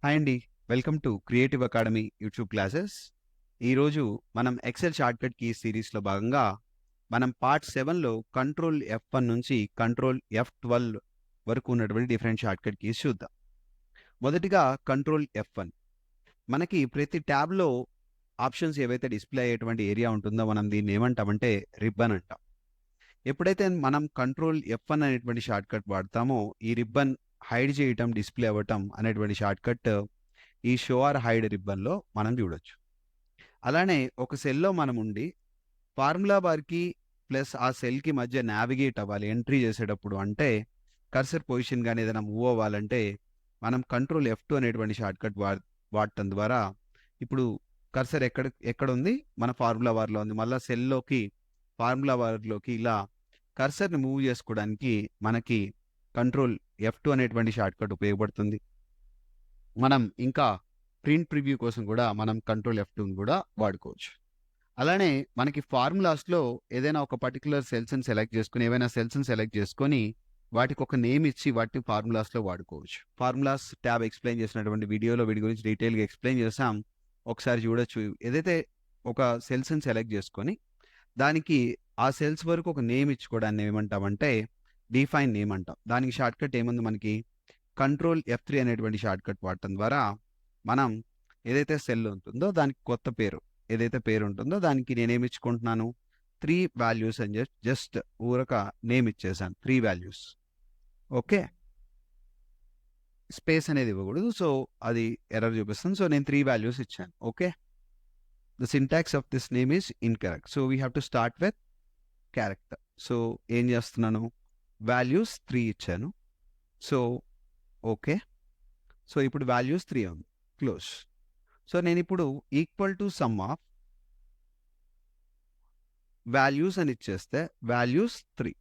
Hi అండి. Welcome to creative academy YouTube classes. ఈరోజు మనం ఎక్సెల్ షార్ట్‌కట్ కీస్ సిరీస్‌లో భాగంగా మనం పార్ట్ 7లో కంట్రోల్ F1 నుంచి కంట్రోల్ F12 వరకు ఉన్నటువంటి డిఫరెంట్ షార్ట్‌కట్ కీస్ చూద్దాం. మొదటిగా కంట్రోల్ F1. మనకి ప్రతి ట్యాబ్‌లో ఆప్షన్స్ ఏవైతే డిస్‌ప్లే అయ్యేటువంటి ఏరియా ఉంటుందో మనం దీన్ని ఏమంటామంటే రిబ్బన్ అంటాం. ఎప్పుడైతే మనం కంట్రోల్ F1 అనేటువంటి షార్ట్‌కట్ వాడతామో ఈ రిబ్బన్ హైడ్ చేయటం, డిస్‌ప్లే అవ్వటం అనేటువంటి షార్ట్‌కట్ ఈ షో ఆర్ హైడ్ రిబ్బన్‌లో మనం చూడొచ్చు. అలానే ఒక సెల్‌లో మనముండి ఫార్ములా బార్‌కి ప్లస్ ఆ సెల్‌కి మధ్య నావిగేట్ అవ్వాలి ఎంట్రీ చేసేటప్పుడు. అంటే కర్సర్ పొజిషన్ గాని ఏదైనా మూవ్ అవ్వాలంటే మనం కంట్రోల్ F2 అనేటువంటి షార్ట్‌కట్ వాడటం ద్వారా ఇప్పుడు కర్సర్ ఎక్కడుంది? మన ఫార్ములా బార్‌లో ఉంది. మళ్ళా సెల్‌లోకి ఫార్ములా బార్‌లోకి ఇలా కర్సర్‌ని మూవ్ చేసుకోవడానికి మనకి కంట్రోల్ F2 అనేటువంటి షార్ట్‌కట్ ఉపయోగపడుతుంది. మనం ఇంకా ప్రింట్ ప్రివ్యూ కోసం కూడా మనం కంట్రోల్ F2ని కూడా వాడుకోవచ్చు. అలానే మనకి ఫార్ములాస్‌లో ఏదైనా ఒక పర్టిక్యులర్ సెల్స్‌ని సెలెక్ట్ చేసుకొని, ఏవైనా సెల్స్‌ని సెలెక్ట్ చేసుకొని, వాటికి ఒక నేమ్ ఇచ్చి వాటిని ఫార్ములాస్‌లో వాడుకోవచ్చు. ఫార్ములాస్ ట్యాబ్ ఎక్స్‌ప్లెయిన్ చేసినటువంటి వీడియోలో వీటి గురించి డీటెయిల్‌గా ఎక్స్‌ప్లెయిన్ చేసాం. ఒకసారి చూడొచ్చు. ఏదైతే ఒక సెల్స్‌ని సెలెక్ట్ చేసుకొని, దానికి ఆ సెల్స్ వరకు ఒక నేమ్ ఇచ్చుకోవడాన్ని ఏమంటామంటే డిఫైన్ నేమ్ అంటాం. దానికి షార్ట్‌కట్ ఏముంది మనకి కంట్రోల్ F3 అనేటువంటి షార్ట్‌కట్ వాడటం ద్వారా మనం ఏదైతే సెల్ ఉంటుందో దానికి కొత్త పేరు ఏదైతే పేరు ఉంటుందో దానికి నేనేమి ఇచ్చుకుంటున్నాను 3 వాల్యూస్ అని జస్ట్ ఊరక నేమ్ ఇచ్చేసాను 3 వాల్యూస్. ఓకే. స్పేస్ అనేది ఇవ్వకూడదు. సో అది ఎర్రర్ చూపిస్తుంది. సో నేను 3 వాల్యూస్ ఇచ్చాను. Okay. The syntax of this name is incorrect. So we have to start with character. So ఏం చేస్తున్నాను వాల్యూస్ 3 ఇచ్చాను. So okay. సో ఇప్పుడు వాల్యూస్ 3 ఉంది. క్లోజ్. సో నేనిప్పుడు equal to some of values అని ఇచ్చేస్తే వాల్యూస్ 3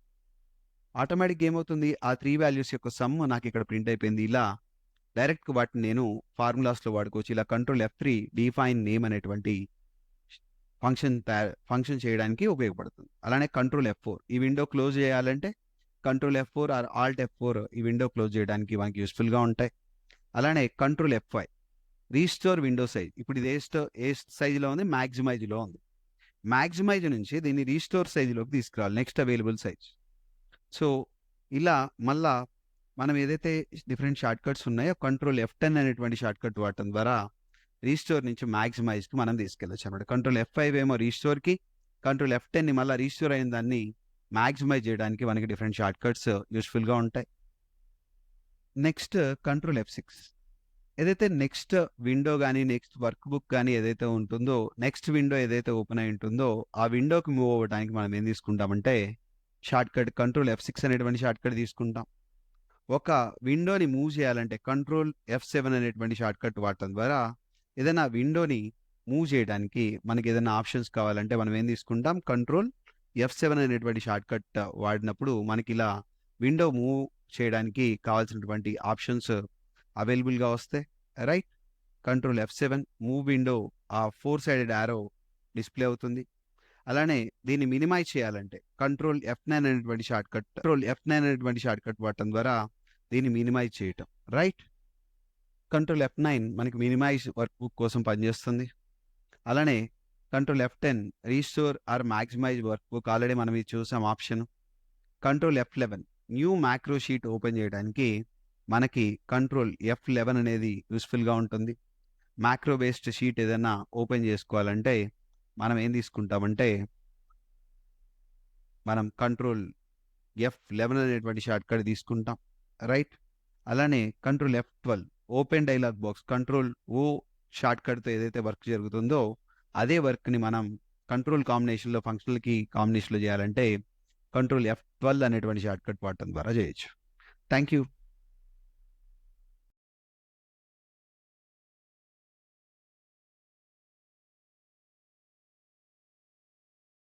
ఆటోమేటిక్‌గా ఏమవుతుంది? ఆ 3 వాల్యూస్ యొక్క సమ్ నాకిక్కడ ప్రింట్ అయిపోయింది. ఇలా డైరెక్ట్‌గా వాటిని నేను ఫార్ములాస్‌లో వాడుకోవచ్చు. ఇలా కంట్రోల్ F3 డిఫైన్ నేమ్ అనేటువంటి ఫంక్షన్ చేయడానికి ఉపయోగపడుతుంది. అలానే కంట్రోల్ F4 ఈ విండో క్లోజ్ చేయాలంటే control F4 or alt F4 ఈ విండో క్లోజ్ చేయడానికి మనకి యూజ్‌ఫుల్‌గా ఉంటాయి. అలానే control F5 restore window size. ఇప్పుడు ఇది ఏ సైజ్‌లో ఉంది? మాక్సిమైజ్‌లో ఉంది. మాక్సిమైజ్ నుంచి దీన్ని రీస్టోర్ సైజ్‌లోకి తీసుకురావాలి. Next available size. సో, ఇలా మళ్ళా మనం ఏదైతే డిఫరెంట్ షార్ట్‌కట్స్ ఉన్నాయో కంట్రోల్ F10 అనేటువంటి షార్ట్‌కట్ వాడటం ద్వారా రీస్టోర్ నుంచి మాక్సిమైజ్‌కి మనం తీసుకెళ్ళొచ్చనమాట. కంట్రోల్ F5 ఏమో రీస్టోర్‌కి, కంట్రోల్ F10ని మళ్ళా రీస్టోర్ అయిన దాన్ని మాక్సిమైజ్ చేయడానికి మనకి డిఫరెంట్ షార్ట్‌కట్స్ యూజ్‌ఫుల్‌గా ఉంటాయి. నెక్స్ట్ కంట్రోల్ F6 ఏదైతే నెక్స్ట్ విండో గాని, నెక్స్ట్ వర్క్ బుక్ గాని ఏదైతే ఉంటుందో, నెక్స్ట్ విండో ఏదైతే ఓపెన్ అయి ఉంటుందో, ఆ విండోకి మూవ్ అవ్వడానికి మనం ఏం తీసుకుంటామంటే, షార్ట్‌కట్ కంట్రోల్ F6 అనేటువంటి షార్ట్‌కట్ తీసుకుంటాం. ఒక విండోని మూవ్ చేయాలంటే కంట్రోల్ F7 అనేటువంటి షార్ట్‌కట్ వాడటం ద్వారా, ఏదైనా విండోని మూవ్ చేయడానికి మనకేదైనా ఆప్షన్స్ కావాలంటే మనం ఏం తీసుకుంటాం, కంట్రోల్ F7 అనేటువంటి షార్ట్‌కట్ వాడినప్పుడు మనకిలా విండో మూవ్ చేయడానికి కావాల్సినటువంటి ఆప్షన్స్ అవైలబుల్‌గా వస్తాయి. Right. Control F7 move window ఆ 4 సైడెడ్ యారో డిస్‌ప్లే అవుతుంది. అలానే దీన్ని మినిమైజ్ చేయాలంటే కంట్రోల్ F9 అనేటువంటి షార్ట్‌కట్ వాడటం ద్వారా దీన్ని మినిమైజ్ చేయటం. రైట్. కంట్రోల్ F9 మనకి మినిమైజ్ వర్క్ బుక్ కోసం పనిచేస్తుంది. అలానే control F10 restore or maximize workbook already మనం ఇది చూసాం option. Control F11 new macro sheet open చేయడానికి మనకి కంట్రోల్ F11 అనేది యూజ్‌ఫుల్‌గా ఉంటుంది. మ్యాక్రో బేస్డ్ షీట్ ఏదైనా ఓపెన్ చేసుకోవాలంటే మనం ఏం తీసుకుంటామంటే మనం కంట్రోల్ F11 అనేటువంటి షార్ట్‌కట్ తీసుకుంటాం. రైట్. అలానే control F12 open dialog box control O షార్ట్‌కట్‌తో ఏదైతే వర్క్ జరుగుతుందో అదే వర్క్‌ని మనం కంట్రోల్ కాంబినేషన్‌లో ఫంక్షనల్ కీ కాంబినేషన్‌లో చేయాలంటే కంట్రోల్ F12 అనేటువంటి షార్ట్‌కట్ వాడటం ద్వారా చేయొచ్చు. Thank you.